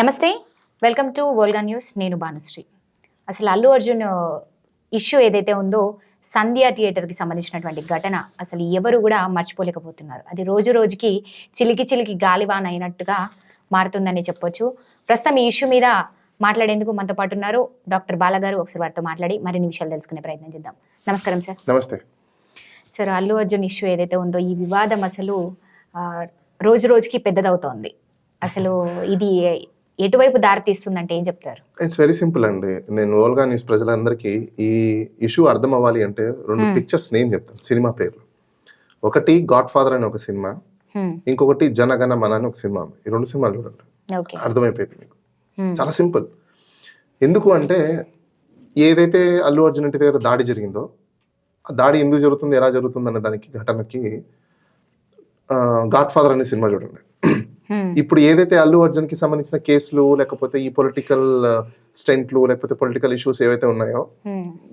నమస్తే, welcome to Volga news. నేను భానుశ్రీ. అసలు అల్లు అర్జున్ ఇష్యూ ఏదైతే ఉందో సంధ్య థియేటర్కి సంబంధించినటువంటి ఘటన అసలు ఎవరు కూడా మర్చిపోలేకపోతున్నారు. అది రోజు రోజుకి చిలికి గాలివాన అయినట్టుగా మారుతుందని చెప్పొచ్చు. ప్రస్తుతం ఈ ఇష్యూ మీద మాట్లాడేందుకు మనతో పాటు ఉన్నారు డాక్టర్ బాలగారు. ఒకసారి వారితో మాట్లాడి మరిన్ని విషయాలు తెలుసుకునే ప్రయత్నం చేద్దాం. నమస్కారం సార్. నమస్తే సార్, అల్లు అర్జున్ ఇష్యూ ఏదైతే ఉందో ఈ వివాదం అసలు రోజు రోజుకి పెద్దదవుతోంది. అసలు ఇది ఎటువైపు దారి తీస్తుందంటే ఏం చెప్తారు? ఇట్స్ వెరీ సింపుల్ అండి. నేను వోల్గా న్యూస్ ప్రజలందరికీ ఈ ఇష్యూ అర్థం అవ్వాలి అంటే రెండు పిక్చర్స్ నేమ్ చెప్తాను, సినిమా పేర్లు. ఒకటి గాడ్ ఫాదర్ అని ఒక సినిమా, ఇంకొకటి జనగణ మన అని ఒక సినిమా. ఈ రెండు సినిమాలు చూడండి, అర్థమైపోయింది మీకు. చాలా సింపుల్. ఎందుకు అంటే ఏదైతే అల్లు అర్జున్ ఇంటి దగ్గర దాడి జరిగిందో ఆ దాడి ఎందుకు జరుగుతుంది, ఎలా జరుగుతుంది అనే దానికి ఘటనకి గాడ్ ఫాదర్ అనే సినిమా చూడండి. ఇప్పుడు ఏదైతే అల్లు అర్జున్ కి సంబంధించిన కేసులు లేకపోతే ఈ పొలిటికల్ స్టెంట్లు లేకపోతే పొలిటికల్ ఇష్యూస్ ఏవైతే ఉన్నాయో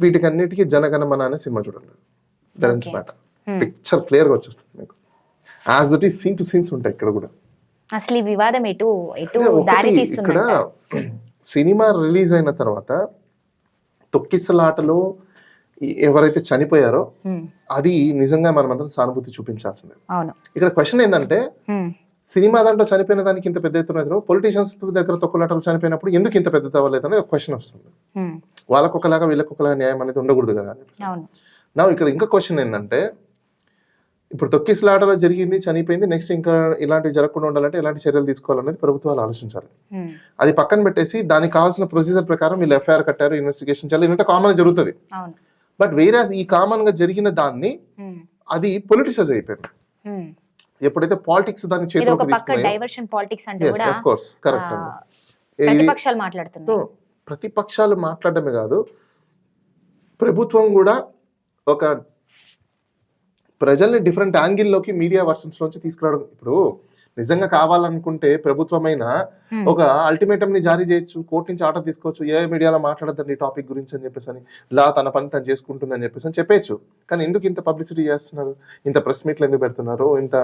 వీటికన్నిటికీ జనగణ మన అనే సినిమా చూడండి. దెన్స్ మ్యాటర్ పిక్చర్ క్లియర్ గా వచ్చేస్తుంది మీకు. As it is seen to scenes ఉంటాయి ఇక్కడ కూడా. అసలు ఈ వివాదం ఎటు దారి తీస్తుంది? ఇక్కడ సినిమా రిలీజ్ అయిన తర్వాత తొక్కిసలాటలో ఎవరైతే చనిపోయారో అది నిజంగా మనమందరం సానుభూతి చూపించాల్సిందే. ఇక్కడ క్వశ్చన్ ఏంటంటే సినిమా దాంట్లో చనిపోయిన దానికి ఇంత పెద్ద ఎత్తున పొలిటీషియన్స్ దగ్గర తొక్కులాటలు చనిపోయినప్పుడు ఎందుకు ఇంత పెద్ద అవ్వలేదు అనేది ఒక క్వశ్చన్ వస్తుంది. వాళ్ళకు ఒకలాగా వీళ్ళకి ఒకలాగా న్యాయం అనేది ఉండకూడదు కదా. నా ఇక్కడ ఇంకా క్వశ్చన్ ఏంటంటే ఇప్పుడు తొక్కిసలాటలో జరిగింది, చనిపోయింది, నెక్స్ట్ ఇంకా ఇలాంటివి జరగకుండా ఉండాలంటే ఎలాంటి చర్యలు తీసుకోవాలనేది ప్రభుత్వాలు ఆలోచించాలి. అది పక్కన పెట్టేసి దానికి కావాల్సిన ప్రొసీజర్ ప్రకారం వీళ్ళు ఎఫ్ఐఆర్ కట్టారు, ఇన్వెస్టిగేషన్ చేయాలి, ఇదంతా కామన్ జరుగుతుంది. బట్ వేరే ఈ కామన్ గా జరిగిన దాన్ని అది పొలిటిసైజ్ అయిపోయింది. ఎప్పుడైతే పాలిటిక్స్ దాని చేతిలోకి ప్రతిపక్షాలు మాట్లాడమే కాదు, ప్రభుత్వం కూడా ఒక ప్రజల్ని డిఫరెంట్ యాంగిల్లోకి మీడియా వర్షన్స్ లోంచి తీసుకురావడం. ఇప్పుడు నిజంగా కావాలనుకుంటే ప్రభుత్వమైనా ఒక అల్టిమేటం ని జారీ చేయొచ్చు, కోర్టు నుంచి ఆర్డర్ తీసుకోవచ్చు, ఏ మీడియాలో మాట్లాడద్దండి ఈ టాపిక్ గురించి అని చెప్పేసి అని, లా తన పని తను చేసుకుంటుంది అని చెప్పేసి అని చెప్పేచ్చు. కానీ ఎందుకు ఇంత పబ్లిసిటీ చేస్తున్నారు, ఇంత ప్రెస్ మీట్లు ఎందుకు పెడుతున్నారు, ఇంత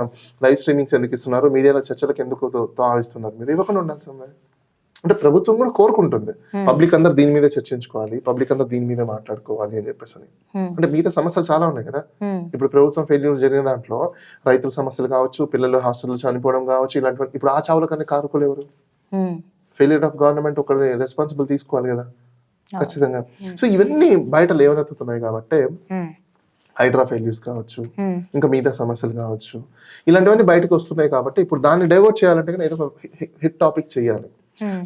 లైవ్ స్ట్రీమింగ్స్ ఎందుకు ఇస్తున్నారు, మీడియాలో చర్చలకు ఎందుకు తావిస్తున్నారు? మీరు ఇవ్వకుండా ఉండాల్సిందే. అంటే ప్రభుత్వం కూడా కోరుకుంటుంది పబ్లిక్ అందరు దీని మీద చర్చించుకోవాలి, పబ్లిక్ అందరు దీని మీద మాట్లాడుకోవాలి అని చెప్పేసి అని. అంటే మిగతా సమస్యలు చాలా ఉన్నాయి కదా. ఇప్పుడు ప్రభుత్వం ఫెయిల్యూర్ జరిగిన దాంట్లో రైతుల సమస్యలు కావచ్చు, పిల్లలు హాస్టల్లో చనిపోవడం కావచ్చు, ఇలాంటి ఇప్పుడు ఆ చావుల కన్నా కారుకోలు ఎవరు? ఫెయిల్యూర్ ఆఫ్ గవర్నమెంట్ ఒక రెస్పాన్సిబుల్ తీసుకోవాలి కదా ఖచ్చితంగా. సో ఇవన్నీ బయట లేవనెత్తుతున్నాయి కాబట్టి హైడ్రా ఫెయిల్యూర్స్ కావచ్చు, ఇంకా మిగతా సమస్యలు కావచ్చు, ఇలాంటివన్నీ బయటకు వస్తున్నాయి కాబట్టి ఇప్పుడు దాన్ని డైవర్ట్ చేయాలంటే ఏదో ఒక హిట్ టాపిక్ చేయాలి.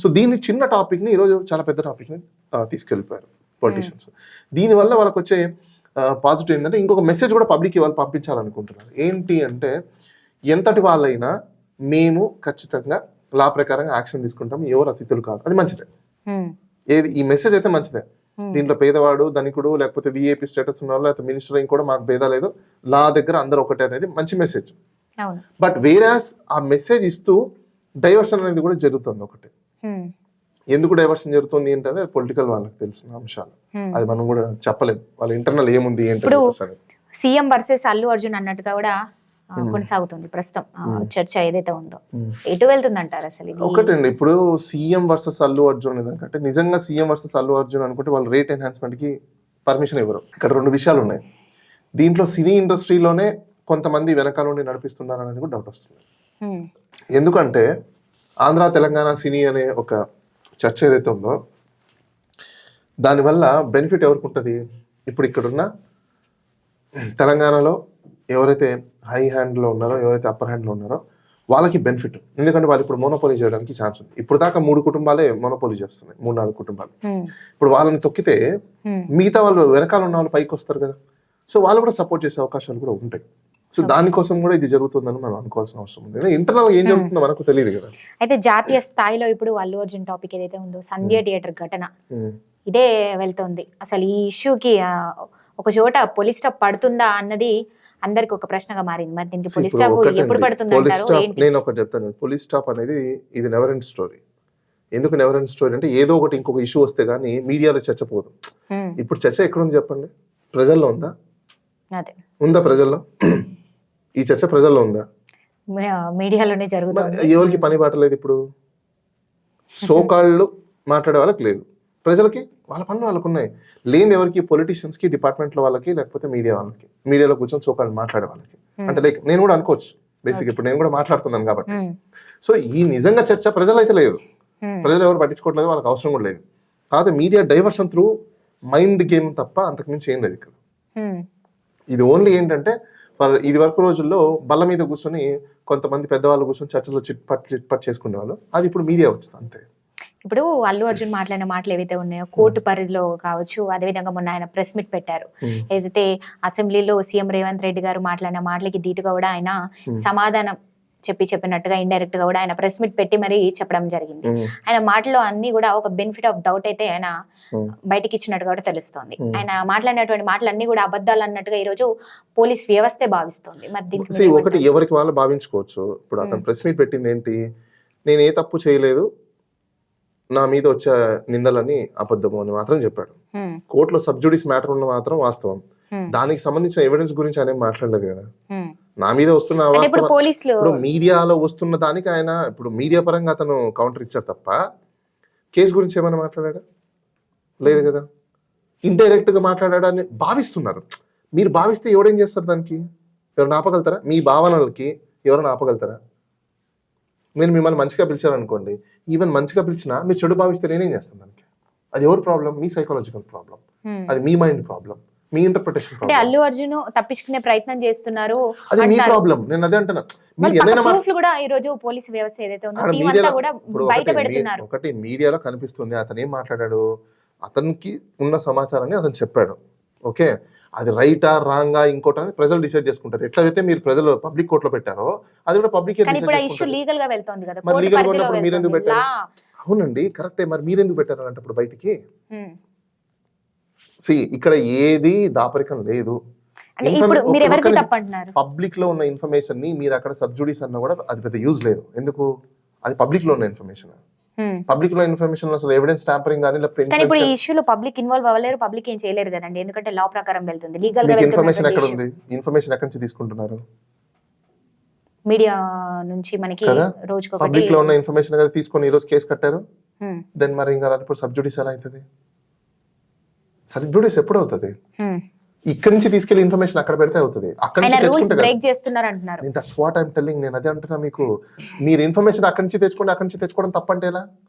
సో దీన్ని చిన్న టాపిక్ ని ఈరోజు చాలా పెద్ద టాపిక్ ని తీసుకెళ్లిపోయారు పొలిటీషియన్స్. దీనివల్ల వాళ్ళకి వచ్చే పాజిటివ్ ఏంటంటే ఇంకొక మెసేజ్ కూడా పబ్లిక్ వాళ్ళు పంపించాలనుకుంటున్నారు. ఏంటి అంటే ఎంతటి వాళ్ళైనా మేము ఖచ్చితంగా లా ప్రకారంగా యాక్షన్ తీసుకుంటాం, ఎవరు అతిథులు కాదు. అది మంచిదే, ఏది ఈ మెసేజ్ అయితే మంచిదే. దీంట్లో పేదవాడు ధనికుడు లేకపోతే విఐపి స్టేటస్ ఉన్న వాళ్ళు లేకపోతే మినిస్టర్ అని కూడా మాకు భేదా లేదు, లా దగ్గర అందరూ ఒకటే అనేది మంచి మెసేజ్. బట్ వేరాస్ ఆ మెసేజ్ ఇస్తూ డైవర్షన్ అనేది కూడా జరుగుతుంది. ఒకటి ఎందుకు డైవర్షన్ జరుగుతుంది ఏంటంటే పొలిటికల్ వాళ్ళకి తెలిసిన అంశాలు, అది మనం కూడా చెప్పలేము వాళ్ళ ఇంటర్నల్ ఏముంది ఏంటంటే. సీఎం వర్సెస్ అల్లు అర్జున్ అన్నట్టుగా కూడా కొనసాగుతుంది ప్రస్తుతం చర్చ ఏదైతే ఉందో. ఎటు వెళ్తుంది అంటారు అసలు? ఒకటండి, ఇప్పుడు సీఎం వర్సెస్ అల్లు అర్జున్ ఎందుకంటే నిజంగా సీఎం వర్సెస్ అల్లు అర్జున్ అనుకుంటే వాళ్ళు రేట్ ఎన్హాన్స్మెంట్ కి పర్మిషన్ ఇవ్వరు. ఇక్కడ రెండు విషయాలు ఉన్నాయి. దీంట్లో సినీ ఇండస్ట్రీలోనే కొంతమంది వెనకాల నుండి నడిపిస్తున్నారు అనేది కూడా డౌట్ వస్తుంది. ఎందుకంటే ఆంధ్ర తెలంగాణ సినీ అనే ఒక చర్చ ఏదైతే ఉందో దానివల్ల బెనిఫిట్ ఎవరికి ఉంటుంది? ఇప్పుడు ఇక్కడున్న తెలంగాణలో ఎవరైతే హై హ్యాండ్లో ఉన్నారో, ఎవరైతే అప్పర్ హ్యాండ్లో ఉన్నారో వాళ్ళకి బెనిఫిట్. ఎందుకంటే వాళ్ళు ఇప్పుడు మోనోపోలీ చేయడానికి ఛాన్స్ ఉంది. ఇప్పుడు దాకా 3 కుటుంబాలే మోనోపోలీ చేస్తున్నాయి, 3-4 కుటుంబాలు. ఇప్పుడు వాళ్ళని తొక్కితే మిగతా వాళ్ళు వెనకాల ఉన్న వాళ్ళు పైకి వస్తారు కదా. సో వాళ్ళు కూడా సపోర్ట్ చేసే అవకాశాలు కూడా ఉంటాయి. సో దానికోసం కూడా ఇది జరుగుతుందని మనం అనుకోవాల్సిన అవసరం ఉంది. ఇంటర్నల్ ఏం జరుగుతుందో మనకు తెలియదు కదా. అయితే జాతీయ స్థాయిలో ఇప్పుడు అల్లు అర్జున్ టాపిక్ ఏదైతే ఉందో సంధ్య థియేటర్ ఘటన ఇదే వెళ్తోంది. అసలు ఈ ఇష్యూకి ఒక చోట పోలీస్ స్టాప్ పడుతుందా అన్నది అందరికి ఒక ప్రశ్నగా మారింది. మరి దీనికి పోలీస్ స్టాప్ ఎప్పుడు పడుతుంది అంటారు? నేను ఒకటి చెప్తాను, పోలీస్ స్టాప్ అనేది ఇది నెవర్ ఎండ్ స్టోరీ. ఎందుకు నెవర్ ఎండ్ స్టోరీ అంటే ఏదో ఒకటి ఇంకొక ఇష్యూ వస్తే గానీ మీడియాలో చర్చ పోదు. ఇప్పుడు చర్చ ఎక్కడుంది చెప్పండి? ప్రజల్లో ఉందా? ఉందా ప్రజల్లో? ఈ చర్చ ప్రజల్లో ఉందా? మీడియాలోనే జరుగుతుంది. ఎవరికి పని బాట లేదు ఇప్పుడు. సోకాళ్ళు మాట్లాడే వాళ్ళకి లేదు, ప్రజలకి వాళ్ళ పనులు వాళ్ళకు ఉన్నాయి. లేని ఎవరికి? పొలిటీషియన్స్కి, డిపార్ట్మెంట్లో వాళ్ళకి, లేకపోతే మీడియా వాళ్ళకి, మీడియాలో కూర్చొని సోకాళ్ళు మాట్లాడే వాళ్ళకి. అంటే లైక్ నేను కూడా అనుకోవచ్చు బేసిక్, ఇప్పుడు నేను కూడా మాట్లాడుతున్నాను కాబట్టి. సో ఈ నిజంగా చర్చ ప్రజలైతే లేదు, ప్రజలు ఎవరు పట్టించుకోవట్లేదు, వాళ్ళకి అవసరం కూడా లేదు. కాదు media diversion through mind game తప్ప అంతకుమించి ఏం లేదు ఇక్కడ. ఇది ఓన్లీ ఏంటంటే ఇది వరకు రోజుల్లో బల్ల మీద కూర్చొని కొంతమంది పెద్దవాళ్ళు కూర్చొని చర్చలో చిట్పట్ చేసుకునేవాళ్ళు, అది ఇప్పుడు మీడియా వచ్చింది అంతే. ఇప్పుడు అల్లు అర్జున్ మాట్లాడిన మాటలు ఏవైతే ఉన్నాయో కోర్టు పరిధిలో కావచ్చు, అదేవిధంగా మొన్న ఆయన ప్రెస్ మీట్ పెట్టారు, ఏదైతే అసెంబ్లీలో సీఎం రేవంత్ రెడ్డి గారు మాట్లాడిన మాటలకి ధీటుగా కూడా ఆయన సమాధానం చెప్పినట్టుగా ఇండైరెక్ట్ గా కూడా ఆయన ప్రెస్ మీట్ పెట్టి మరీ చెప్పడం జరిగింది. ఆయన మాటలో అన్ని కూడా ఒక బెనిఫిట్ ఆఫ్ డౌట్ అయితే ఆయన బయటకి ఇచ్చినట్టుగా కూడా తెలుస్తోంది. ఆయన మాట్లాడినటువంటి మాటలు అన్ని కూడా అబద్ధాలు అన్నట్టుగా ఈ రోజు పోలీస్ వ్యవస్థే భావిస్తోంది. మరి దీనికి ఒకటి ఎవరికి వాళ్ళు భావించుకోవచ్చు. ఇప్పుడు అతను ప్రెస్ మీట్ పెట్టింది ఏంటి? నేను ఏ తప్పు చేయలేదు, నా మీద వచ్చే నిందలని అబద్ధము అని మాత్రం చెప్పాడు. కోర్టులో సబ్జుడిస్ మ్యాటర్ ఉన్న మాత్రం వాస్తవం. దానికి సంబంధించిన ఎవిడెన్స్ గురించి ఆయన మాట్లాడలేదు కదా. నా మీద వస్తున్న ఇప్పుడు మీడియాలో వస్తున్న దానికి ఆయన ఇప్పుడు మీడియా పరంగా అతను కౌంటర్ ఇచ్చాడు తప్ప కేసు గురించి ఏమైనా మాట్లాడా? లేదు కదా. ఇండైరెక్ట్ గా మాట్లాడాడని భావిస్తున్నారు. మీరు భావిస్తే ఎవడేం చేస్తారు? దానికి ఎవరైనా ఆపగలుగుతారా? మీ భావనలకి ఎవరైనా ఆపగలుగుతారా? నేను మిమ్మల్ని మంచిగా పిలిచారనుకోండి, ఈవెన్ మంచిగా పిలిచినా మీరు చెడు భావిస్తే నేనేం చేస్తాను దానికి? అది ఎవరి ప్రాబ్లం? మీ సైకాలజికల్ ప్రాబ్లం, అది మీ మైండ్ ప్రాబ్లం, మీ ఇంటర్ప్రిటేషన్ ప్రాబ్లం. అల్లు అర్జున్ తప్పించుకునే ప్రయత్నం చేస్తున్నారు, అది మీ ప్రాబ్లం. నేను అదే అంటున్నా. కూడా ఈ రోజు పోలీసు వ్యవస్థ ఏదైతే ఉందో టీం అంతా కూడా బయట పెడుతున్నారు. ఒకటి మీడియాలో కనిపిస్తుంది, అతను ఏం మాట్లాడాడు, అతనికి ఉన్న సమాచారాన్ని అతను చెప్పాడు. ఓకే, అది రైటా రాంగా ఇంకోటి అనేది ప్రజలు డిసైడ్ చేసుకుంటారు. ఎట్లయితే మీరు ప్రజలు పబ్లిక్ కోర్టులో పెట్టారో అది కూడా పబ్లిక్ లీగల్ గా వెళ్తుంది కదా. మరి లీగల్ గా ఉన్నప్పుడు మీరెందుకు పెట్టారు? అవునండి కరెక్టే, మరి మీరెందుకు పెట్టారు అలాంటప్పుడు బయటికి? ఇక్కడ ఏది దాపరికం లేదు. పబ్లిక్ లో ఉన్న ఇన్ఫర్మేషన్ ని మీరు అక్కడ సబ్జుడీస్ అన్నా కూడా అది పెద్ద యూజ్ లేదు. ఎందుకు? అది పబ్లిక్ లో ఉన్న ఇన్ఫర్మేషన్. పబ్లిక్ లో ఇన్ఫర్మేషన్ అసలు ఎవిడెన్స్ ట్యాంపరింగ్ కానీ ఇప్పుడు ఈ ఇష్యూలో పబ్లిక్ ఇన్వాల్వ్ అవ్వలేరు, పబ్లిక్ ఏం చేయలేరు కదండి, ఎందుకంటే లా ప్రకారం వెళ్తుంది. లీగల్ గా ఇన్ఫర్మేషన్ ఎక్కడ ఉంది? ఇన్ఫర్మేషన్ ఎక్కడి నుంచి తీసుకుంటున్నారు? మీడియా నుంచి మనకి రోజుకి పబ్లిక్ లో ఉన్న ఇన్ఫర్మేషన్ కదా తీసుకొని ఈ రోజు కేసు కట్టారు. దెన్ మరి ఇంకా ఇప్పుడు సబ్జుడీస్ ఎలా అవుతుంది? సబ్జుడీస్ ఎప్పుడు అవుతుంది? ఇక్కడ నుంచి తీసుకెళ్లి ఇన్ఫర్మేషన్ అక్కడ పెడితే అవుతుంది. అక్కడ నుంచి దట్స్ వాట్ ఐఎమ్ టెల్లింగ్. నేను అదే అంటున్నా మీకు, మీరు ఇన్ఫర్మేషన్ అక్కడి నుంచి తెచ్చుకోండి, అక్కడి నుంచి తెచ్చుకోవడం తప్పంటే ఎలా?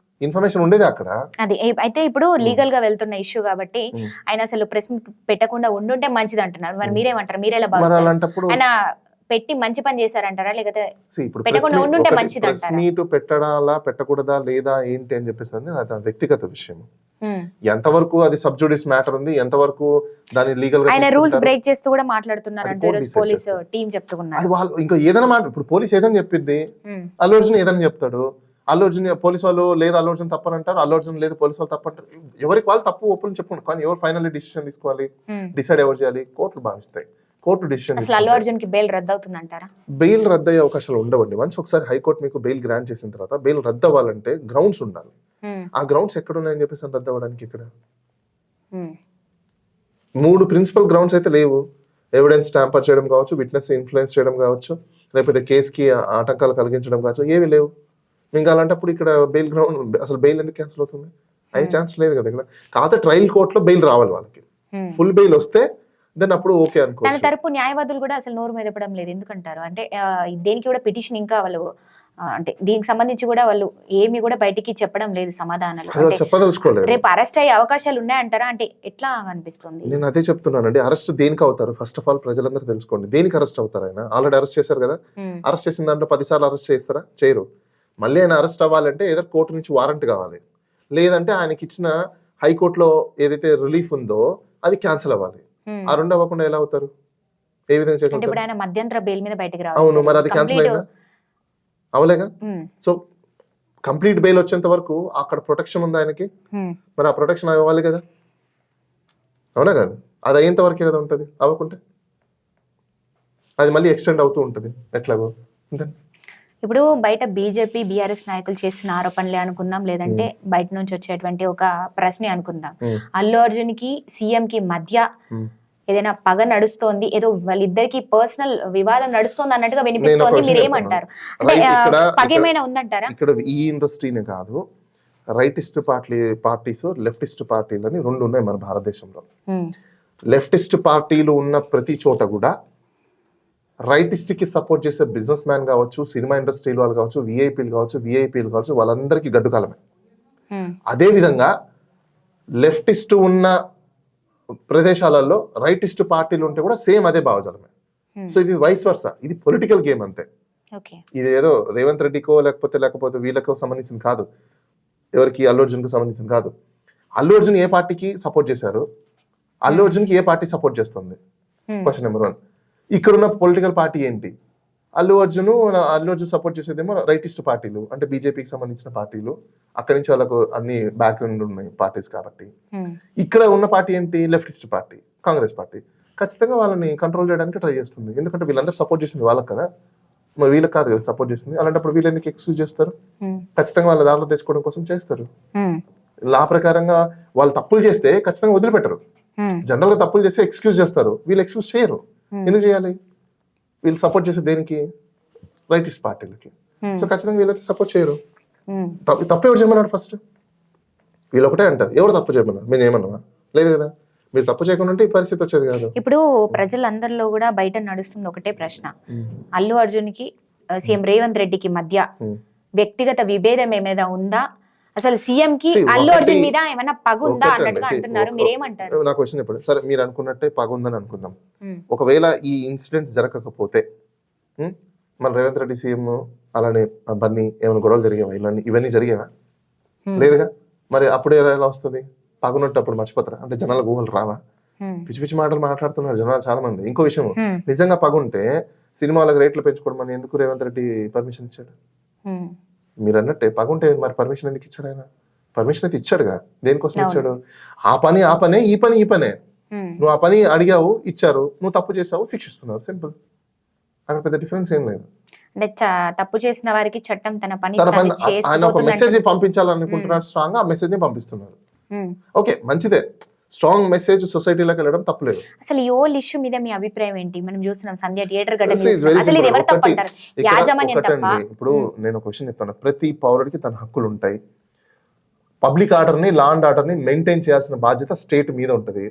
ఇన్ఫర్మేషన్ ఉండేది అక్కడ. అది అయితే ఇప్పుడు లీగల్ గా వెళ్తున్న ఇష్యూ కాబట్టి ఆయన అసలు ప్రెస్ పెట్టకుండా ఉండుంటే మంచిది అంటున్నారు. మరి మీరేమంటారు? మీరేలా భావిస్తారు? ఆయన పెట్టి మంచి పని చేశారంటారా, లేకపోతే పెట్టకుండా ఉండుంటే మంచిది అంటారా? ప్రెస్ మీట్ పెట్టడాలా పెట్టకూడదా లేదా ఏంటి అని చెప్పేసి అది వ్యక్తిగత విషయం. ఎంతవరకు అది సబ్జుడిస్ మ్యాటర్ ఉంది, ఎంతవరకు దాని లీగల్ గా ఆయన రూల్స్ బ్రేక్ చేస్తూ కూడా మాట్లాడుతున్నారు అంటే పోలీస్ టీం చెప్తున్నారు. అది వాళ్ళు ఇంకా ఏదైనా మాట, ఇప్పుడు పోలీస్ ఏదైనా చెప్పిద్ది, అల్లు అర్జున్ ఏదైనా చెప్తాడు. అల్లు అర్జున్ పోలీస్ వాళ్ళు లేదు అల్లు అర్జున్ తప్పని అంటారు, అల్లు అర్జున్ లేదు పోలీస్ వాళ్ళు తప్పంటారు. ఎవరికి వాళ్ళు తప్పు ఒప్పుని చెప్పుకుంటారు, కానీ ఎవరు ఫైనల్లీ డిసిషన్ తీసుకోవాలి, డిసైడ్ ఎవరు చేయాలి? కోర్టులు భావిస్తాయి. Court decision. అల్లు అర్జున్ కి బెయిల్ రద్దు అవుతుంది అంటారా? బెయిల్ రద్దు అయ్యే అవకాశాలు ఉండవండి. వన్స్ ఒకసారి హైకోర్టు మీకు బెయిల్ గ్రాంట్ చేసిన తర్వాత బెయిల్ రద్దు అవ్వాలంటే గ్రౌండ్స్ ఉండాలి. ఆ గ్రౌండ్స్ ఎక్కడ ఉన్నాయని చెప్పేసి రద్దు అవ్వడానికి ఇక్కడ 3 ప్రిన్సిపల్ గ్రౌండ్స్ అయితే లేవు. ఎవిడెన్స్ ట్యాంపర్ చేయడం కావచ్చు, విట్నెస్ ఇన్ఫ్లుయెన్స్ చేయడం కావచ్చు, లేకపోతే కేసుకి ఆటంకాలు కలిగించడం కావచ్చు, ఏవి లేవు. ఇంకా అలాంటప్పుడు ఇక్కడ బెయిల్ గ్రౌండ్ అసలు బెయిల్ ఎందుకు క్యాన్సిల్ అవుతుంది? అయ్యే ఛాన్స్ లేదు కదా ఇక్కడ. కాకపోతే ట్రయల్ కోర్టులో బెయిల్ రావాలి వాళ్ళకి. ఫుల్ బెయిల్ వస్తే దెన్ అప్పుడు ఓకే అనుకో. తన తరపు న్యాయవాదులు కూడా అసలు నోరు మెదపడం లేదు, ఎందుకంటారు అంటే దేనికి కూడా పిటిషన్ ఇంకా వాళ్ళు అంటే దీనికి సంబంధించి కూడా వాళ్ళు ఏమి కూడా బయటికి చెప్పడం లేదు సమాధానాలు. రేపు అరెస్ట్ అయ్యే అవకాశాలు ఉన్నాయంటారా? అంటే ఎట్లా అనిపిస్తుంది? నేను అదే చెప్తున్నానండి. అరెస్ట్ దేనికి అవుతారు? ఫస్ట్ ఆఫ్ ఆల్ ప్రజలందరూ తెలుసుకోండి, దేనికి అరెస్ట్ అవుతారు? ఆయన ఆల్రెడీ అరెస్ట్ చేశారు కదా. అరెస్ట్ చేసిన దాంట్లో 10 సార్లు అరెస్ట్ చేస్తారా? చేయరు. మళ్ళీ ఆయన అరెస్ట్ అవ్వాలంటే ఏదో కోర్టు నుంచి వారెంట్ కావాలి, లేదంటే ఆయనకి ఇచ్చిన హైకోర్టులో ఏదైతే రిలీఫ్ ఉందో అది క్యాన్సిల్ అవ్వాలి. ఆ 2 అవ్వకుండా ఎలా అవుతారు? ఏ విధంగా చేయగలుగుతారు? మధ్యంతర బెయిల్ మీద బయటకు రావాలి. అవును, మరి అది క్యాన్సిల్ అయిందా? అవలేగా. సో కంప్లీట్ బెయిల్ వచ్చేంత వరకు అక్కడ ప్రొటెక్షన్ ఉంది ఆయనకి, మరి ఆ ప్రొటెక్షన్ అవ్వాలి కదా, అవునా కదా? అది అయ్యేంత వరకే కదా ఉంటుంది. అవ్వకుంటే అది మళ్ళీ ఎక్స్టెండ్ అవుతూ ఉంటుంది ఎట్లాగో. ఇప్పుడు బయట బీజేపీ బీఆర్ఎస్ నాయకులు చేసిన ఆరోపణలే అనుకుందాం, లేదంటే బయట నుంచి వచ్చేటువంటి ఒక ప్రశ్న అనుకుందాం. అల్లు అర్జున్ కి సీఎం కి మధ్య ఏదైనా పగ నడుస్తోంది, ఏదో వాళ్ళిద్దరికి పర్సనల్ వివాదం నడుస్తోంది అన్నట్టుగా వినిపిస్తోంది. మీరేమంటారు? అంటే పగ ఏమైనా ఉందంటారా? ఇక్కడ ఈ ఇండస్ట్రీనే కాదు, రైటిస్ట్ పార్టీస్ లెఫ్టిస్ట్ పార్టీలని రెండు ఉన్నాయి మన భారతదేశంలో. లెఫ్టిస్ట్ పార్టీలు ఉన్న ప్రతి చోట కూడా రైటిస్ట్ కి సపోర్ట్ చేసే బిజినెస్ మ్యాన్ కావచ్చు, సినిమా ఇండస్ట్రీ వాళ్ళు కావచ్చు, విఐపీలు కావచ్చు, వాళ్ళందరికీ గడ్డుకాలమే. అదే విధంగా లెఫ్టిస్ట్ ఉన్న ప్రదేశాలలో రైటిస్ట్ పార్టీలు ఉంటే కూడా సేమ్ అదే భావజాలమే. సో ఇది వైస్ వర్సా, ఇది పొలిటికల్ గేమ్ అంతే. ఇది ఏదో రేవంత్ రెడ్డికో లేకపోతే వీళ్ళకో సంబంధించింది కాదు, ఎవరికి అల్లు అర్జున్కి సంబంధించింది కాదు. అల్లు అర్జున్ ఏ పార్టీకి సపోర్ట్ చేశారు, అల్లు అర్జున్కి ఏ పార్టీ సపోర్ట్ చేస్తుంది, క్వశ్చన్ నెంబర్ 1. ఇక్కడ ఉన్న పొలిటికల్ పార్టీ ఏంటి? అల్లు అర్జున్ సపోర్ట్ చేసేదేమో రైటిస్ట్ పార్టీలు, అంటే బీజేపీకి సంబంధించిన పార్టీలు, అక్కడి నుంచి వాళ్ళకు అన్ని బ్యాక్గ్రౌండ్ ఉన్నాయి పార్టీస్ కాబట్టి. ఇక్కడ ఉన్న పార్టీ ఏంటి? Leftist party, Congress party. ఖచ్చితంగా వాళ్ళని కంట్రోల్ చేయడానికి ట్రై చేస్తుంది, ఎందుకంటే వీళ్ళందరూ సపోర్ట్ చేసింది వాళ్ళకి కదా, మరి వీళ్ళకి కాదు కదా సపోర్ట్ చేసింది. అలాంటప్పుడు వీళ్ళు ఎందుకు ఎక్స్క్యూజ్ చేస్తారు? ఖచ్చితంగా వాళ్ళ దాంట్లో తెచ్చుకోవడం కోసం చేస్తారు. లా ప్రకారంగా వాళ్ళు తప్పులు చేస్తే ఖచ్చితంగా వదిలిపెట్టరు. జనరల్ గా తప్పులు చేస్తే ఎక్స్క్యూజ్ చేస్తారు, వీళ్ళు ఎక్స్క్యూజ్ చేయరు. ఎందుకు చేయాలి? వీళ్ళు సపోర్ట్ చేసే దేనికి? రైటిస్ట్ పార్టీలకి. సో ఖచ్చితంగా వీళ్ళకి సపోర్ట్ చేయరు. తప్పు ఎవరు చేయమన్నారు? ఫస్ట్ వీళ్ళు ఒకటే అంటారు, ఎవరు తప్పు చేయమన్నారు? మేము ఏమన్నావా? లేదు కదా. మీరు తప్పు చేయకుండా ఉంటే ఈ పరిస్థితి వచ్చేది కాదు. ఇప్పుడు ప్రజలందరిలో కూడా బయట నడుస్తుంది ఒకటే ప్రశ్న, అల్లు అర్జున్ కి సీఎం రేవంత్ రెడ్డికి మధ్య వ్యక్తిగత విభేదం ఏమైనా ఉందా? అసలు సీఎం కి అల్లు అర్జున్ మీద ఏమైనా పగ ఉందా అన్నట్టుగా అంటున్నారు, మీరేమంటారు? నా క్వశ్చన్ ఇప్పుడు, సరే మీరు అనుకున్నట్టే పగ ఉందని అనుకుందాం. ఒకవేళ ఈ ఇన్సిడెంట్ జరగకపోతే మన రేవంత్ రెడ్డి సీఎం అలానే బన్నీ ఏమైనా గొడవలు జరిగేవా? ఇవన్నీ జరిగేవా? లేదుగా. మరి అప్పుడు ఎలా వస్తుంది? పగునట్టు అప్పుడు మర్చిపోతారా? అంటే జనాల ఊహలు రావా? పిచ్చి పిచ్చి మాటలు మాట్లాడుతున్నారు జనాలు చాలా మంది. ఇంకో విషయం, నిజంగా పగుంటే సినిమాలకు రేట్లు పెంచుకోవడం అని ఎందుకు రేవంత్ రెడ్డి పర్మిషన్ ఇచ్చాడు? మీరు అన్నట్టే పగుంటే మరి పర్మిషన్ ఎందుకు ఇచ్చాడు ఆయన? పర్మిషన్ అయితే ఇచ్చాడుగా. దేనికోసం ఇచ్చాడు? ఆ పనే, ఈ పనే. నువ్వు ఆ పని అడిగావు, ఇచ్చారు. నువ్వు తప్పు చేసావు, శిక్షిస్తున్నారు. సింపుల్. అక్కడ పెద్ద డిఫరెన్స్ ఏం లేదు. అంటే తప్పు చేసిన వారికి చట్టం తన పని ఆయన ఒక మెసేజ్ పంపించాలనుకుంటున్నాడు, స్ట్రాంగ్ ఆ మెసేజ్ ని పంపిస్తున్నారు. ఓకే, మంచిదే. స్ట్రాంగ్ మెసేజ్ సొసైటీలోకి వెళ్ళడం తప్పులేదు. అసలు ఈ ఓల్ ఇష్యూ మీద మీ అభిప్రాయం ఏంటి? మనం చూస్తున్నాం సంధ్య థియేటర్ ఘటన, అసలు ఇది ఎవరు తప్పు అంటారు? యాజమాన్యం తప్ప? ఇప్పుడు నేను క్వశ్చన్ చెప్తాను, ప్రతి పౌరుడికి తన హక్కులు ఉంటాయి. పబ్లిక్ ఆర్డర్ ని, లా అండ్ ఆర్డర్ ని మెయింటైన్ చేయాల్సిన బాధ్యత స్టేట్ మీద ఉంటది.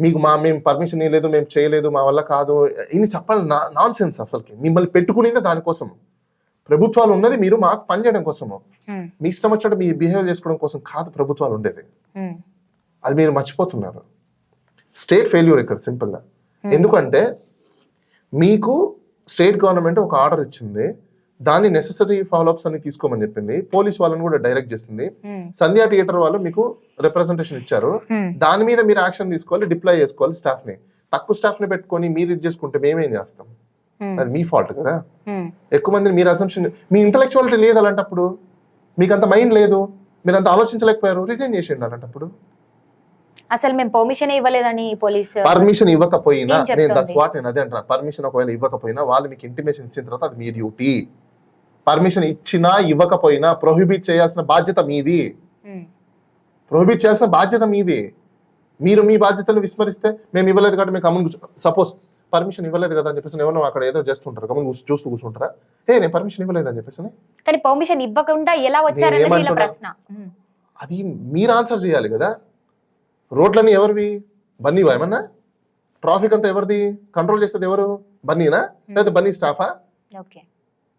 మీకు మేము పర్మిషన్ ఇవ్వలేదు, మేము చేయలేదు, మా వల్ల కాదు, ఇన్ని చెప్పాలి నాన్ సెన్స్. అసలుకి మిమ్మల్ని పెట్టుకునేదే దానికోసం. ప్రభుత్వాలు ఉన్నది మీరు మాకు పనిచేయడం కోసము, మీ ఇష్టం వచ్చినట్టు మీ బిహేవ్ చేసుకోవడం కోసం కాదు ప్రభుత్వాలు ఉండేది. అది మీరు మర్చిపోతున్నారు. స్టేట్ ఫెయిల్యూర్ ఇక్కడ సింపుల్ గా. ఎందుకంటే మీకు స్టేట్ గవర్నమెంట్ ఒక ఆర్డర్ ఇచ్చింది, దాన్ని నెసెసరీ ఫాలోఅప్స్ అన్ని తీసుకోమని చెప్పింది, పోలీస్ వాళ్ళని కూడా డైరెక్ట్ చేసింది, సంధ్యా థియేటర్ వాళ్ళు మీకు రిప్రజెంటేషన్ ఇచ్చారు, దాని మీద మీరు యాక్షన్ తీసుకోవాలి, డిప్లాయ్ చేసుకోవాలి స్టాఫ్ ని. తక్కువ స్టాఫ్ ని పెట్టుకొని మీరు ఇది చేసుకుంటే మేమేం చేస్తాం? అది మీ ఫాల్ట్ కదా. ఎక్కువ మందిని మీరు అసంప్షన్, మీ ఇంటలెక్చువాలిటీ లేదు అలాంటప్పుడు, మీకు అంత మైండ్ లేదు, మీరు అంత ఆలోచించలేకపోయారు, రిజైన్ చేసేయండి అలాంటప్పుడు. అసలు మేము పర్మిషన్ ఇవ్వలేదని పోలీస్ పర్మిషన్ ఇవ్వకపోయినా, నేను అదే అంటున్నా, పర్మిషన్ ఒకవేళ ఇవ్వకపోయినా వాళ్ళు మీకు ఇంటిమేషన్ ఇచ్చిన తర్వాత అది మీ డ్యూటీ. పర్మిషన్ ఇచ్చినా ఇవ్వకపోయినా ప్రొహిబిట్ చేయాల్సిన బాధ్యత మీది. ప్రొహిబిట్ చేయాల్సిన బాధ్యత మీది. మీరు మీ బాధ్యతలు విస్మరిస్తే, మేము ఇవ్వలేదు కాబట్టి మేము కమ్మును, సపోజ్ పర్మిషన్ ఇవ్వలేదు కదా అని చెప్పేసి ఎవరో అక్కడ ఏదో చేస్తుంటారు, కమ్మును చూస్తూ కూర్చుంటారా? నేను పర్మిషన్ ఇవ్వలేదు అని చెప్పేసి. కానీ పర్మిషన్ ఇవ్వకుండా ఎలా వచ్చారనేది ప్రశ్న. అది మీరు ఆన్సర్ చేయాలి కదా. రోడ్లన్నీ ఎవరివి? బన్నీవా? ఏమన్నా ట్రాఫిక్ అంతా ఎవరిది? కంట్రోల్ చేసేది ఎవరు? బన్నీనా లేదా బన్నీ స్టాఫా?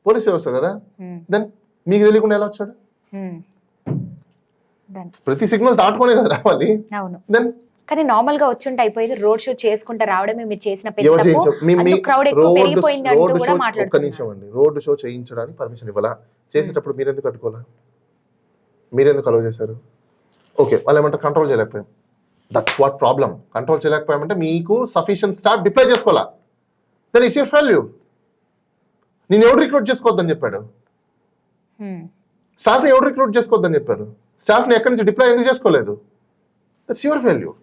పోలీస్ వ్యవస్థ కదా. దెన్ మీకు తెలియకుండా ఎలా వచ్చాడు? ప్రతి సిగ్నల్ దాటుకునే కదా రావాలి. దెన్ కానీ నార్మల్ గా వచ్చి ఉంటే అయిపోయేది. రోడ్ షో చేసుకుంటే రావడమే మీరు చేసిన క్రౌడ్ ఎక్కువ పెరిగిపోయింది అంటూ కూడా మాట్లాడుతున్నారు. ఒక్క నిమిషం అండి, రోడ్ షో చేయించడానికి పర్మిషన్ ఇవ్వాలా? చేసేటప్పుడు మీరెందుకు కట్టుకోవాలా? మీరెందుకు అలౌ చేశారు? ఓకే, వాళ్ళు ఏమంటారు కంట్రోల్ చేయలేకపోయాం. That's what problem. కంట్రోల్ చేయలేకపోయామంటే మీకు సఫిషియెంట్ స్టాఫ్ డిప్లాయ్ చేసుకోవాలా? Then it's your failure. నేను ఎవరు రిక్రూట్ చేసుకోవద్దని చెప్పాడు? స్టాఫ్ని ఎవరు రిక్రూట్ చేసుకోవద్దని చెప్పారు? స్టాఫ్ని ఎక్కడి నుంచి డిప్లాయ్ ఎందుకు చేసుకోలేదు? That's your failure.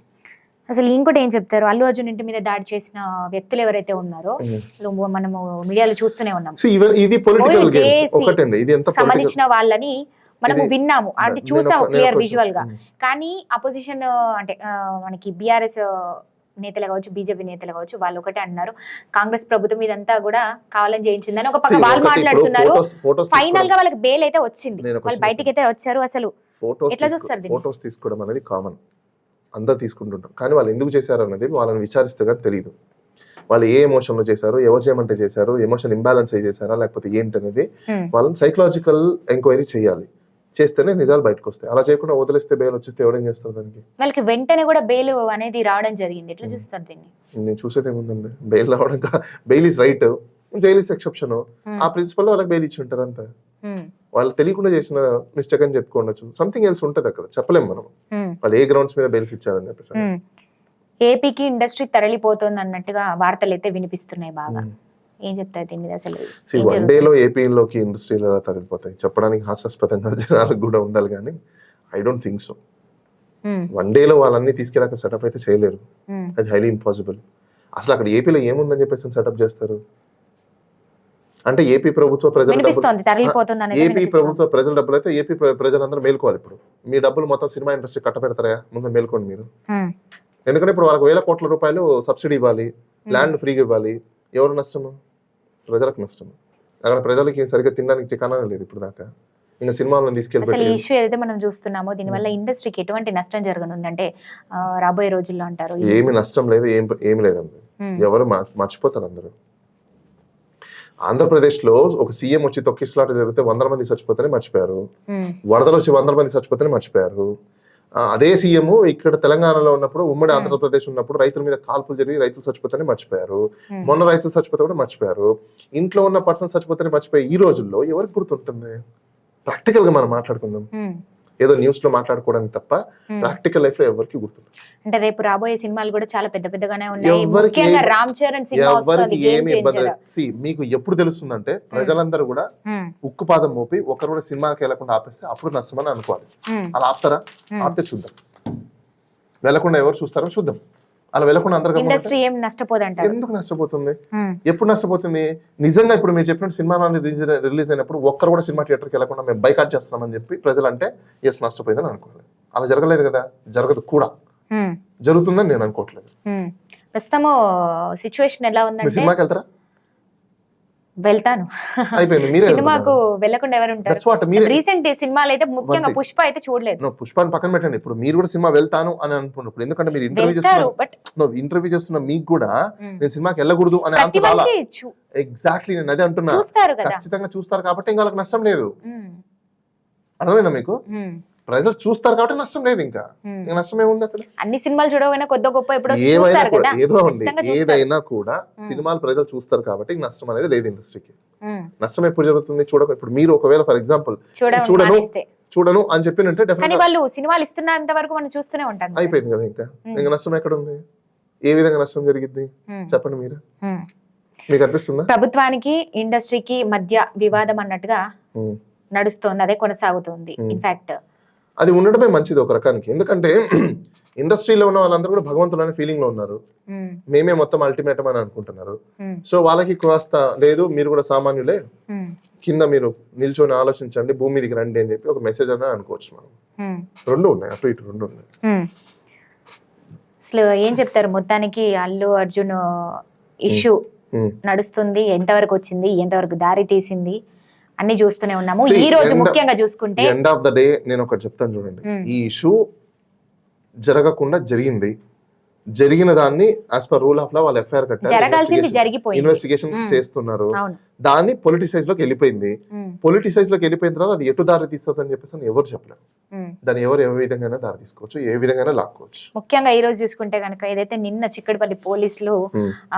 అసలు ఇంకోటి ఏం చెప్తారు, అల్లు అర్జున్ ఇంటి మీద దాడి చేసిన వ్యక్తులు ఎవరైతే ఉన్నారో మనము మీడియాలో చూస్తూనే ఉన్నాం, ఇది పొలిటికల్ గేమ్స్ ఒకటండి. ఇది ఎంత సంబంధించిన వాళ్ళని మనము విన్నాము, అంటే చూసాము క్లియర్ విజువల్ గా. కానీ అపోజిషన్ అంటే మనకి బీఆర్ఎస్ నేతలు కావచ్చు, బీజేపీ నేతలు కావచ్చు, వాళ్ళు ఒకటే అన్నారు, కాంగ్రెస్ ప్రభుత్వం ఇదంతా కూడా కావాలని చేయించిందని ఒక పక్క వాళ్ళు మాట్లాడుతున్నారు. ఫైనల్ గా వాళ్ళకి బెయిల్ అయితే వచ్చింది, వాళ్ళు బయటికి అయితే వచ్చారు. అసలు ఎట్లా చూస్తారు దీన్ని? ఫొటోస్ తీసుకోవడం అనేది కామన్, అందరు తీసుకుంటుంటారు. కానీ వాళ్ళు ఎందుకు చేశారు అన్నది వాళ్ళని విచారిస్తే కానీ తెలియదు. వాళ్ళు ఏ ఎమోషన్లో చేశారు, ఎవరు చేయమంటే చేశారు, ఎమోషన్ ఇంబ్యాలెన్స్ అయ్యి చేశారా లేకపోతే ఏంటి అనేది వాళ్ళని సైకలాజికల్ ఎంక్వైరీ చేయాలి. చేస్తేనే నిజాలు బయటకు వస్తాయి. అలా చేయకుండా వదిలేస్తే బెయిల్ వచ్చేస్తే ఎవడేం చేస్తారు దానికి? వాళ్ళకి వెంటనే కూడా బెయిల్ అనేది రావడం జరిగింది. ఎట్లా చూస్తారు దీన్ని? నేను చూసేది ఏముందండి, బెయిల్ రావడం, bail is right, jail is exception. ఆ ప్రిన్సిపల్ వాళ్ళకి బెయిల్ ఇచ్చి ఉంటారు అంతే. వాళ్ళు తెలియకుండా చేసిన మిస్టేక్ అని చెప్పుకోవచ్చు. సంథింగ్ ఎల్స్ ఉంటది అక్కడ, చెప్పలేము మనం వాళ్ళు ఏ గ్రౌండ్స్ మీద బెయిల్స్ ఇచ్చారని చెప్పేసి. ఏపీకి ఇండస్ట్రీ తరలిపోతుంది అన్నట్టుగా వార్తలు అయితే వినిపిస్తున్నాయి బాగా. ఏం చెప్తారు దీని మీద? అసలు వన్ డేలో ఏపీలోకి ఇండస్ట్రీలు ఎలా తరలిపోతాయి చెప్పడానికి హాస్యాస్పదంగా జనాలకు కూడా ఉండాలి, కానీ I don't think so. One డేలో వాళ్ళన్ని తీసుకెళ్ళాక సెటప్ అయితే చేయలేరు, అది హైలీ ఇంపాసిబుల్. అసలు అక్కడ ఏపీలో ఏముందని చెప్పేసి సెటప్ చేస్తారు అంటే ఏపీ ప్రభుత్వ ప్రజల డబ్బులు అయితే ఏపీ ప్రజలందరూ మేల్కోవాలి. ఇప్పుడు మీ డబ్బులు మొత్తం సినిమా ఇండస్ట్రీ కట్టబెడతారా? ముందు మేల్కోండి మీరు. ఎందుకంటే ఇప్పుడు వాళ్ళకి 1000 కోట్ల రూపాయలు సబ్సిడీ ఇవ్వాలి, ల్యాండ్ ఫ్రీగా ఇవ్వాలి. ఎవరు నష్టము? ప్రజలకు నష్టము. అక్కడ ప్రజలకి సరిగ్గా తినడానికి ఠికానా లేదు ఇప్పుడు దాకా. ఇంకా సినిమాలను తీసుకెళ్ళి ఇష్యూ ఏదైతే మనం చూస్తున్నామో దీనివల్ల ఇండస్ట్రీకి ఎటువంటి నష్టం జరగనుందంటే రాబోయే రోజుల్లో అంటారు? ఏమి నష్టం లేదు, ఏమి లేదండి. ఎవరు మర్చిపోతారు అందరూ. ఆంధ్రప్రదేశ్ లో ఒక సీఎం వచ్చి తొక్కిస్లాట జరిగితే 100 మంది చచ్చిపోతేనే మర్చిపోయారు, వరదలు వచ్చి 100 మంది చచ్చిపోతేనే మర్చిపోయారు. అదే సీఎం ఇక్కడ తెలంగాణలో ఉన్నప్పుడు, ఉమ్మడి ఆంధ్రప్రదేశ్ ఉన్నప్పుడు రైతుల మీద కాల్పులు జరిగి రైతులు చచ్చిపోతేనే మర్చిపోయారు. మొన్న రైతులు చచ్చిపోతే కూడా మర్చిపోయారు. ఇంట్లో ఉన్న పర్సన్ చచ్చిపోతేనే మర్చిపోయి ఈ రోజుల్లో ఎవరికి గుర్తుంటుంది? ప్రాక్టికల్ గా మనం మాట్లాడుకుందాం, ఏదో న్యూస్ లో మాట్లాడుకోవడానికి తప్ప ప్రాక్టికల్ లైఫ్ లో ఎవరికి గుర్తుంది? అంటే రేపు రాబోయే సినిమాలు కూడా చాలా పెద్ద పెద్దగానే ఉన్నాయి. ముఖ్యంగా రామ్ చరణ్ సినిమా వస్తుంది. ఏమి ఇబ్బంది మీకు ఎప్పుడు తెలుస్తుందంటే ప్రజలందరూ కూడా ఉక్కుపాదం మోపి ఒకరు కూడా సినిమాకి వెళ్లకుండా ఆపేస్తే అప్పుడు నష్టమని అనుకోవాలి. అలా ఆపుతారా? ఆపితే చూద్దాం. వెళ్లకుండా ఎవరు చూస్తారో చూద్దాం. అలా వెళ్లకుండా అందరూ ఇండస్ట్రీ ఏం నష్టపోదంటారు? ఎందుకు నష్టపోతుంది? ఎప్పుడు నష్టపోతుంది? నిజంగా ఇప్పుడు మీరు చెప్పినట్టు సినిమా రిలీజ్ అయినప్పుడు ఒక్కరు కూడా సినిమా థియేటర్కి వెళ్లకుండా మేము బైకాట్ చేస్తున్నామని చెప్పి ప్రజలు అంటే ఎస్ నష్టపోయిందని అనుకోవాలి. అలా జరగలేదు కదా, జరగదు కూడా. జరుగుతుందని నేను అనుకోవట్లేదు. ప్రస్తుతం సిచ్యువేషన్ ఎలా ఉందంటే సినిమాకి వెళ్తారా? వెళ్తాను. అయిపోయింది. సినిమాకు వెళ్ళకుండా ఎవరు ఉంటారు? రీసెంట్ సినిమాలు అయితే ముఖ్యంగా పుష్ప అయితే చూడలేదు. పుష్పాన్ని పక్కన పెట్టండి. ఇప్పుడు మీరు కూడా సినిమా వెళ్తాను అని అనుకున్నప్పుడు, ఎందుకంటే మీరు ఇంటర్వ్యూ చేస్తున్న మీకు కూడా నేను సినిమాకి వెళ్ళకూడదు అనే ఆన్సర్ రాలా? ఎగ్జాక్ట్లీ, నేను అదే అంటున్నా. ఖచ్చితంగా చూస్తారు కాబట్టి ఇంకా వాళ్ళకి నష్టం లేదు. అర్థమైందా మీకు? ప్రజలు చూస్తారు కాబట్టి నష్టం లేదు. ఇంకా నష్టం ఏముంది అక్కడ? అన్ని సినిమాలు చూడకపోయినా కొద్ది గొప్ప ఏదైనా కూడా సినిమాలు ప్రజలు చూస్తారు కాబట్టి నష్టం అనేది లేదు ఇండస్ట్రీకి. నష్టం ఎప్పుడు జరుగుతుంది? ఇప్పుడు మీరు ఒకవేళ ఫర్ ఎగ్జాంపుల్ చూడను అని చెప్పినంటే డెఫినెట్లీ వాళ్ళు సినిమాలు ఇస్తున్నంత వరకు మనం చూస్తూనే ఉంటాం. అయిపోయింది కదా. ఇంకా నష్టం ఎక్కడ ఉంది? ఏ విధంగా నష్టం జరిగింది చెప్పండి మీరు. మీకు అనిపిస్తుందా? ప్రభుత్వానికి ఇండస్ట్రీకి మధ్య వివాదం అన్నట్టుగా నడుస్తోంది, అదే కొనసాగుతుంది. ఇన్ఫాక్ట్ అది ఉండడమే మంచిది ఒక రకానికి. ఎందుకంటే ఇండస్ట్రీలో ఉన్న వాళ్ళందరూ కూడా భగవంతుడు అనే ఫీలింగ్ లో ఉన్నారు. మేమే మొత్తం అల్టిమేటం అని అనుకుంటున్నారు. సో వాళ్ళకి కాస్త లేదు, మీరు కూడా సామాన్యులే, కింద మీరు నిల్చొని ఆలోచించండి, భూమి మీదకి రండి అని చెప్పి ఒక మెసేజ్ అని అనుకోవచ్చు మనం. రెండు ఉన్నాయి, అటు ఇటు రెండు ఉన్నాయి. అసలు ఏం చెప్తారు మొత్తానికి? అల్లు అర్జున్ ఇష్యూ నడుస్తుంది, ఎంతవరకు వచ్చింది, ఎంతవరకు దారి తీసింది అన్ని చూస్తూనే ఉన్నాము. ఈ రోజు ముఖ్యంగా చూసుకుంటే ఎండ్ ఆఫ్ ద డే నేను ఒకటి చెప్తాను చూడండి. ఈ ఇష్యూ జరగకుండా జరిగింది. జరిగిన దాన్ని as per rule of law వాళ్ళు ఎఫ్ఐఆర్ కట్టారు, ఇన్వెస్టిగేషన్ చేస్తున్నారు. దాన్ని పొలిటిసైజ్ లోకి వెళ్ళిపోయింది. పొలిటిసైజ్ లోకి వెళ్ళిపోయిన తర్వాత అది ఎటు దారి తీస్తుంది అని చెప్పేసి ఎవరు చెప్పలేరు. దాన్ని ఎవరు ఏ విధంగా దారి తీసుకోవచ్చు, ఏ విధంగా లాక్కోవచ్చు. ముఖ్యంగా ఈ రోజు చూసుకుంటే కనుక ఏదైతే నిన్న చిక్కడపల్లి పోలీసులు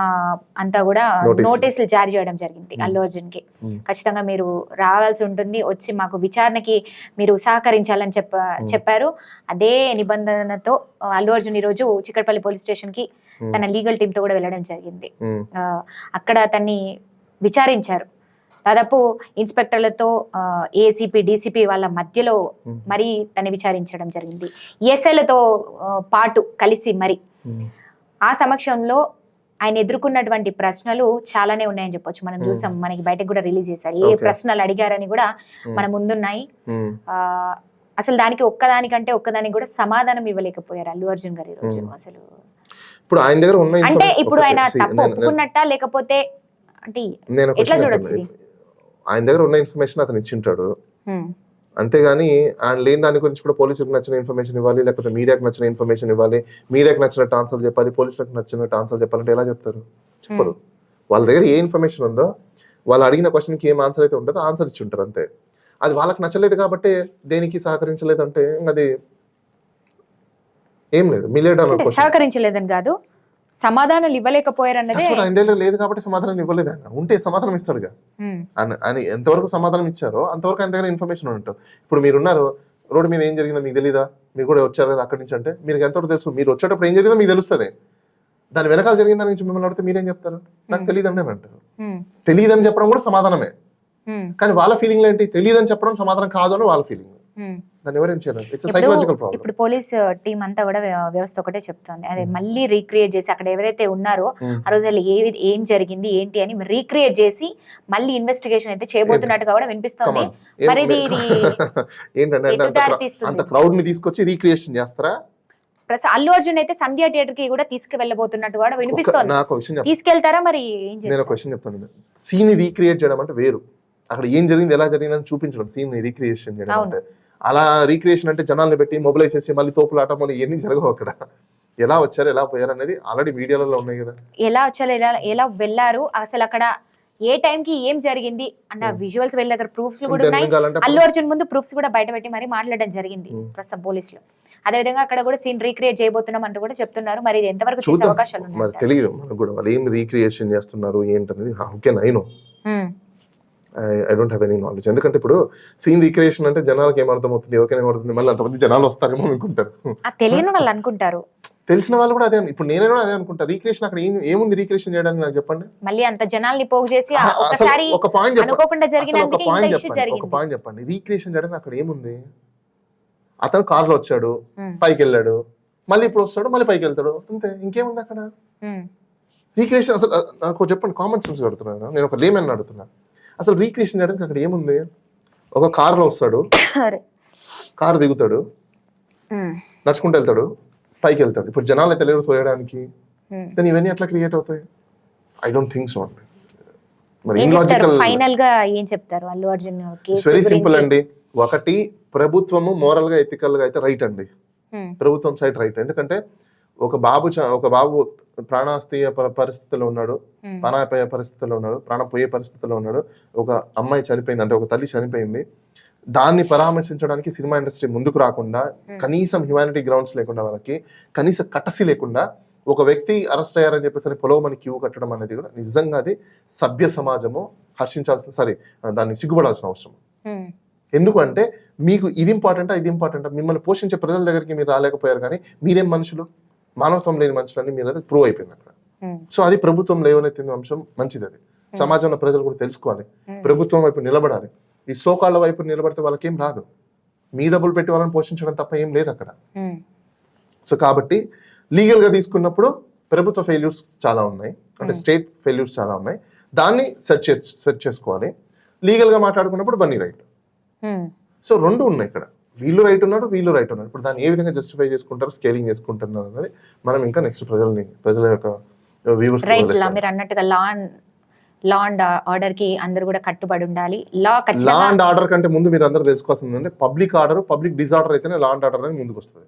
అంతా కూడా నోటీసులు జారీ చేయడం జరిగింది అల్లు అర్జున్ కి. ఖచ్చితంగా మీరు రావాల్సి ఉంటుంది, వచ్చి మాకు విచారణకి మీరు సహకరించాలని చెప్పారు. అదే నిబంధనతో అల్లు అర్జున్ ఈ రోజు చిక్కడపల్లి పోలీస్ స్టేషన్ కి తన లీగల్ టీమ్ తో కూడా వెళ్ళడం జరిగింది. అక్కడ తన్ని విచారించారు. దాదాపు ఇన్స్పెక్టర్లతో ఏసీపీ డీసీపీ వాళ్ళ మధ్యలో మరి తను విచారించడం జరిగింది. ఎస్ఐలతో పాటు కలిసి మరి ఆ సమక్షంలో ఆయన ఎదుర్కొన్నటువంటి ప్రశ్నలు చాలానే ఉన్నాయని చెప్పొచ్చు. మనం చూసాం, మనకి బయటకు కూడా రిలీజ్ చేశారు ఏ ప్రశ్నలు అడిగారని కూడా మన ముందున్నాయి. అసలు దానికి ఒక్కదానికంటే ఒక్కదానికి కూడా సమాధానం ఇవ్వలేకపోయారు అల్లు అర్జున్ గారు ఈ రోజు. అసలు ఇప్పుడు ఆయన దగ్గర ఉన్న అంటే ఇప్పుడు ఆయన తప్పు ఒప్పుకున్నట్టా లేకపోతే అంటే ఎట్లా చూడొచ్చు? ఆయన దగ్గర ఉన్న ఇన్ఫర్మేషన్ అతను ఇచ్చింటాడు. అంతేగాని ఆయన లేని దాని గురించి కూడా పోలీసులకు నచ్చిన ఇన్ఫర్మేషన్ ఇవ్వాలి, లేకపోతే మీడియాకి నచ్చిన ఇన్ఫర్మేషన్ ఇవ్వాలి, మీడియాకి నచ్చినట్టు ఆన్సర్ చెప్పాలి, పోలీసులకు నచ్చినట్టు ఆన్సర్ చెప్పాలంటే ఎలా చెప్తారు? చెప్పరు. వాళ్ళ దగ్గర ఏ ఇన్ఫర్మేషన్ ఉందో, వాళ్ళు అడిగిన క్వశ్చన్కి ఏం ఆన్సర్ అయితే ఉంటుందో ఆన్సర్ ఇచ్చి ఉంటారు అంతే. అది వాళ్ళకి నచ్చలేదు కాబట్టి దేనికి సహకరించలేదు అంటే అది ఏం లేదు. సహకరించలేదని కాదు, సమాధానాలు ఇవ్వలేకపోయారన్నదే. ఐదేళ్ళు లేదు కాబట్టి సమాధానం ఇవ్వలేదు. ఆయన ఉంటే సమాధానం ఇస్తాడుగా. ఆయన ఎంతవరకు సమాధానం ఇచ్చారో అంతవరకు ఆయన దగ్గర ఇన్ఫర్మేషన్ ఉంటారు. ఇప్పుడు మీరున్నారు, రోడ్డు మీద ఏం జరిగిందో మీకు తెలీదా? మీరు కూడా వచ్చారు కదా అక్కడి నుంచి అంటే మీరు ఎంతవరకు తెలుసు? మీరు వచ్చేటప్పుడు ఏం జరిగిందో మీకు తెలుస్తుంది. దాని వెనకాల జరిగిన దాని నుంచి మిమ్మల్ని అడిగితే మీరేం చెప్తారు? నాకు తెలియదండి అని అంటారు. తెలియదని చెప్పడం కూడా సమాధానమే. కానీ వాళ్ళ ఫీలింగ్ ఏంటి? తెలియదని చెప్పడం సమాధానం కాదు అని వాళ్ళ ఫీలింగ్. దాన్ని ఎవరేం చేయలేదు. It's psychological problem. ఇప్పుడు పోలీస్ టీం అంతా కూడా వ్యవస్థ ఒకటే చెప్తోంది, అదే మళ్ళీ రీక్రియేట్ చేసి అక్కడ ఎవరైతే ఉన్నారో ఆ రోజు ఏం జరిగింది ఏంటి అని రీక్రియేట్ చేసి మళ్ళీ ఇన్వెస్టిగేషన్ అయితే చేయబోతున్నట్టుగా కూడా వినిపిస్తోంది. మరి ఇది ఏంటంటే అంత క్రౌడ్ ని తీసుకొచ్చి రీక్రియేషన్ చేస్తారా? అల్లు అర్జున్ అయితే సంధ్య థియేటర్ కి కూడా తీసుకువెళ్ళబోతున్నట్టు కూడా వినిపిస్తోంది. తీసుకెళ్తారా? మరి నేను ఒక క్వశ్చన్ చెప్తాను. సీన్ ని రీక్రియేట్ చేయడం అంటే వేరు, అక్కడ ఏం జరిగింది ఎలా జరిగిందని చూపించడం సీన్ ని రీక్రియేషన్ చేయడం అంటే. అలా రీక్రియేషన్ అంటే జనాల్ని పెట్టి మొబిలైజ్ చేసి మళ్ళీ తోపులాట మళ్ళీ ఇవన్నీ జరగవు. అక్కడ ఎలా వచ్చారు ఎలా పోయారు అనేది ఆల్రెడీ మీడియాలలో ఉన్నాయి కదా. ఎలా వచ్చారు ఎలా వెళ్ళారు, అసలు అక్కడ ఏ టైం కి ఏం జరిగింది అన్న విజువల్స్ వెళ్ళ దగ్గర ప్రూఫ్స్ కూడా ఉన్నాయి. అల్లు అర్జున్ ముందు ప్రూఫ్స్ కూడా బయట పెట్టి మరి మాట్లాడడం జరిగింది ప్రస్తుతం పోలీసులు. అదే విధంగా అక్కడ కూడా సీన్ రీక్రియేట్ చేయబోతున్నాం అంటూ కూడా చెప్తున్నారు. మరి ఇది ఎంతవరకు చేసే అవకాశాలు ఉన్నాయి? మరి తెలియదు మనకు కూడా వాళ్ళు ఏం రీక్రియేషన్ చేస్తున్నారు ఏంటనేది. Okay I know, I don't have any knowledge. ఎందుకంటే ఇప్పుడు సీన్ రీక్రియేషన్ అంటే జనాలకి ఏమర్థం అవుతుంది, ఎవరికైనా ఏమవుతుంది, మళ్ళీ అంతమంది జనాలు వస్తారేమో అనుకుంటారు. తెలియని వాళ్ళు అనుకుంటారు, తెలిసిన వాళ్ళు కూడా అదే. ఇప్పుడు నేనైనా అదే అనుకుంటా. రీక్రియేషన్ అక్కడ ఏముంది రీక్రియేషన్ చేయడానికి నాకు చెప్పండి. మళ్ళీ అంత జనాల్ని పోగు చేసి ఒక పాయింట్ చెప్పండి. చెప్పండి రీక్రియేషన్ చేయడానికి అక్కడ ఏముంది? అతను కారులో వచ్చాడు, పైకి వెళ్ళాడు, మళ్ళీ ఇప్పుడు వస్తాడు, మళ్ళీ పైకి వెళ్తాడు, అంతే. ఇంకేముంది అక్కడ రీక్రియేషన్? అసలు నాకు చెప్పండి, కామన్ సెన్స్ అడుగుతున్నాను నేను, ఒక లేమన్ అడుగుతున్నా. అసలు రీక్రియేషన్ చేయడానికి అక్కడ ఏముంది? ఒక కారులో వస్తాడు, కారు దిగుతాడు, నడుచుకుంటూ వెళ్తాడు, పైకి వెళ్తాడు. ఇప్పుడు జనాలు అయితే లేరు తోయడానికి, దాని ఇవన్నీ ఎట్లా క్రియేట్ అవుతాయి? ఐ డోంట్ థింక్ సో అండి. మరి ఫైనల్ గా ఏం చెప్తారు అల్లు అర్జున్? వెరీ సింపుల్ అండి. ఒకటి, ప్రభుత్వము మోరల్ గా ఎథికల్ గా అయితే రైట్ అండి, ప్రభుత్వం సైడ్ రైట్. ఎందుకంటే ఒక బాబు ప్రాణాస్తీయ పరిస్థితిలో ఉన్నాడు, ప్రాణాపాయ పరిస్థితిలో ఉన్నాడు, ప్రాణం పోయే పరిస్థితిలో ఉన్నాడు. ఒక అమ్మాయి చనిపోయింది, అంటే ఒక తల్లి చనిపోయింది. దాన్ని పరామర్శించడానికి సినిమా ఇండస్ట్రీ ముందుకు రాకుండా, కనీసం హ్యుమానిటీ గ్రౌండ్స్ లేకుండా, వాళ్ళకి కనీస కటసి లేకుండా ఒక వ్యక్తి అరెస్ట్ అయ్యారని చెప్పేసి పొలవమని క్యూ కట్టడం అనేది కూడా నిజంగా అది సభ్య సమాజము హర్షించాల్సిన, దాన్ని సిగ్గుపడాల్సిన అవసరం. ఎందుకంటే మీకు ఇది ఇంపార్టెంటా ఇది ఇంపార్టెంటా? మిమ్మల్ని పోషించే ప్రజల దగ్గరికి మీరు రాలేకపోయారు, కానీ మీరేం మనుషులు, మానవత్వం లేని మనుషులని మీరు అది ప్రూవ్ అయిపోయింది అక్కడ. సో అది ప్రభుత్వం లేవనెత్తిన అంశం మంచిది. అది సమాజంలో ప్రజలు కూడా తెలుసుకోవాలి, ప్రభుత్వం వైపు నిలబడాలి. ఈ సోకాళ్ళ వైపు నిలబడితే వాళ్ళకి ఏం రాదు, మీ డబ్బులు పెట్టి వాళ్ళని పోషించడం తప్ప ఏం లేదు అక్కడ. సో కాబట్టి లీగల్ గా తీసుకున్నప్పుడు ప్రభుత్వ ఫెయిల్యూర్స్ చాలా ఉన్నాయి, అంటే స్టేట్ ఫెయిల్యూర్స్ చాలా ఉన్నాయి. దాన్ని సెట్ చేసుకోవాలి. లీగల్ గా మాట్లాడుకున్నప్పుడు బన్నీ రైట్. సో రెండు ఉన్నాయి ఇక్కడ, వీళ్ళు రైట్ ఉన్నాడు, వీళ్ళు రైట్ ఉన్నాడు. ఇప్పుడు దాన్ని ఏ విధంగా జస్టిఫై చేసుకుంటారు, స్కేలింగ్ చేసుకుంటున్నారు అనేది మనం ఇంకా నెక్స్ట్ ప్రజల యొక్క వ్యూవర్స్. మీరు అన్నట్టుగా లా అండ్ ఆర్డర్ కి అందరూ కూడా కట్టుబడి ఉండాలి. లా అండ్ ఆర్డర్ కంటే ముందు మీరు అందరూ తెలుసుకోవాల్సింది అంటే పబ్లిక్ ఆర్డర్, పబ్లిక్ డిజార్డర్ అయితేనే లా అండ్ ఆర్డర్ అనేది ముందుకు వస్తుంది.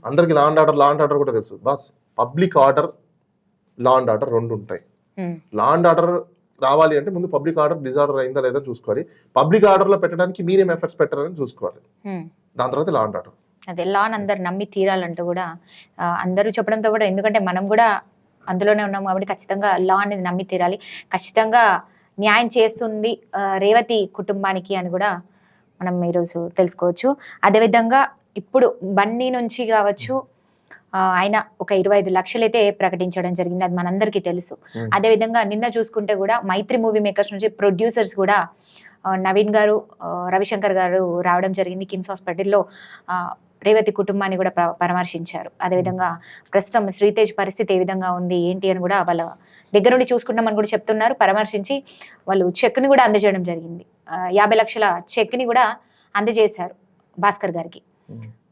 అందరికి లా అండ్ ఆర్డర్ కూడా తెలుసు boss. Public order, law and order రెండు ఉంటాయి. లా అండ్ ఆర్డర్ రావాలి అంటే ముందు పబ్లిక్ ఆర్డర్ డిజార్డర్ అయిందా లేదా చూసుకోవాలి. పబ్లిక్ ఆర్డర్ లో పెట్టడానికి మీరేం ఎఫర్ట్స్ పెట్టారని చూసుకోవాలి. దాని తర్వాత లా అండ్ ఆర్డర్. అదే లా అందరు నమ్మి తీరాలంటూ కూడా అందరూ చెప్పడంతో కూడా, ఎందుకంటే మనం కూడా అందులోనే ఉన్నాము కాబట్టి ఖచ్చితంగా లా అనేది నమ్మి తీరాలి. ఖచ్చితంగా న్యాయం చేస్తుంది రేవతి కుటుంబానికి అని కూడా మనం ఈరోజు తెలుసుకోవచ్చు. అదేవిధంగా ఇప్పుడు బన్నీ నుంచి కావచ్చు, ఆయన ఒక 25 లక్షలు అయితే ప్రకటించడం జరిగింది, అది మనందరికీ తెలుసు. అదేవిధంగా నిన్న చూసుకుంటే కూడా మైత్రి మూవీ మేకర్స్ నుంచి ప్రొడ్యూసర్స్ కూడా నవీన్ గారు, రవిశంకర్ గారు రావడం జరిగింది. కిమ్స్ హాస్పిటల్లో రేవతి కుటుంబాన్ని కూడా పరామర్శించారు. అదేవిధంగా ప్రస్తుతం శ్రీతేజ్ పరిస్థితి ఏ విధంగా ఉంది ఏంటి అని కూడా వాళ్ళ దగ్గర నుండి చూసుకుంటామని కూడా చెప్తున్నారు. పరామర్శించి వాళ్ళు చెక్ని కూడా అందజేయడం జరిగింది. 50 లక్షల చెక్ని కూడా అందజేశారు భాస్కర్ గారికి.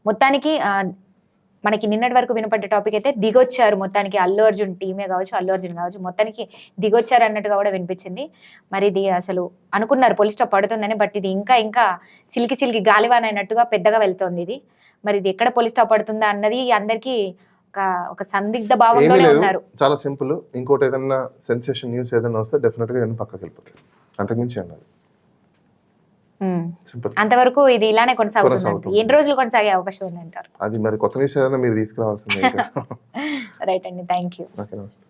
మొత్తానికి మనకి నిన్నటి వరకు వినపడ్డ టాపిక్ అయితే దిగొచ్చారు మొత్తానికి, అల్లు అర్జున్ టీమే కావచ్చు, అల్లు అర్జున్ కావచ్చు, మొత్తానికి దిగొచ్చారు అన్నట్టుగా కూడా వినిపించింది. మరి ఇది అసలు అనుకున్నారు పోలీస్ స్టాప్ పడుతుందని, బట్ ఇది ఇంకా ఇంకా చిలికి చిలికి గాలివాన అయినట్టుగా పెద్దగా వెళ్తోంది ఇది. మరి ఇది ఎక్కడ పోలీస్ స్టాప్ పడుతుందా అన్నది అందరికీ ఒక సందిగ్ధ ఏమీ భావంలోనే లేదు, ఉన్నారు. చాలా సింపుల్. ఇంకోటి ఏదైనా సెన్సేషన్ న్యూస్ ఏదైనా వస్తే డెఫినెట్ గా నేను పక్కకి వెళ్ళిపోతాను, అంతకుమించి అన్నది సింపుల్. అంతవరకు ఇది ఇలానే కొనసాగుతుంది. కొనసాగుతుంది. ఎన్ని రోజులు కొనసాగే అవకాశం ఉంది అంటారు? అది మరి కొత్త న్యూస్ ఏదైనా మీరు తీసుకురావాల్సిందే. రైట్ అండి, థ్యాంక్ యూ. ఓకే, నమస్తే.